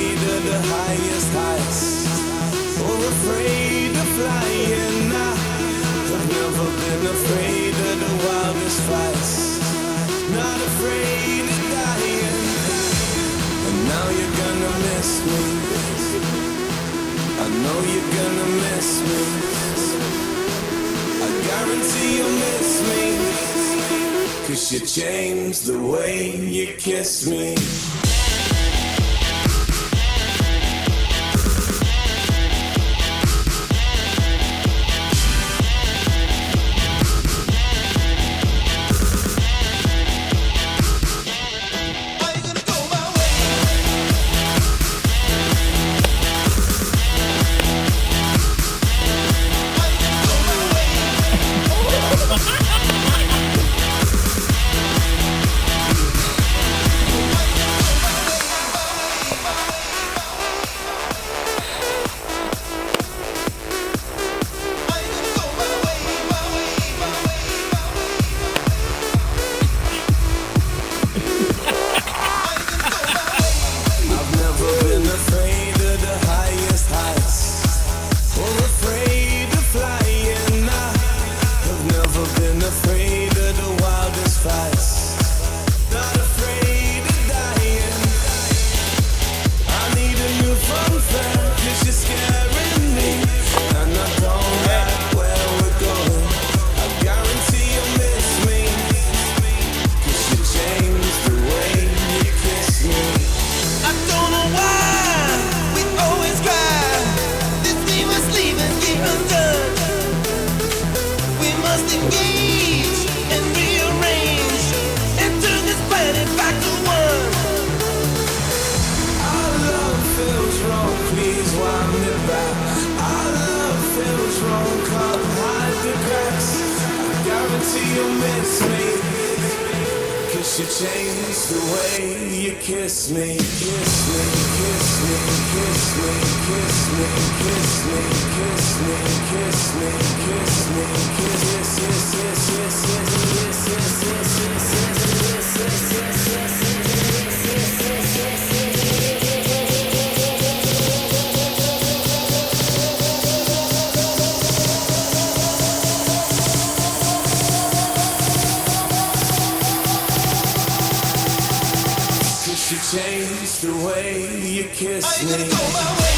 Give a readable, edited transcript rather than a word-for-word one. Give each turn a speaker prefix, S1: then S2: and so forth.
S1: afraid of the highest heights, or afraid of flying. I've never been afraid of the wildest fights, not afraid of dying. And now you're gonna miss me, I know you're gonna miss me, I guarantee you'll miss me, 'cause you changed the way you kiss me. You'll miss me, 'cause you changed the way you kiss me, kiss me, kiss me, kiss me, kiss me, kiss me, kiss me, kiss me, kiss me, kiss, yes, yes, yes, yes, yes, yes, yes, yes, yes, you changed the way you kiss me.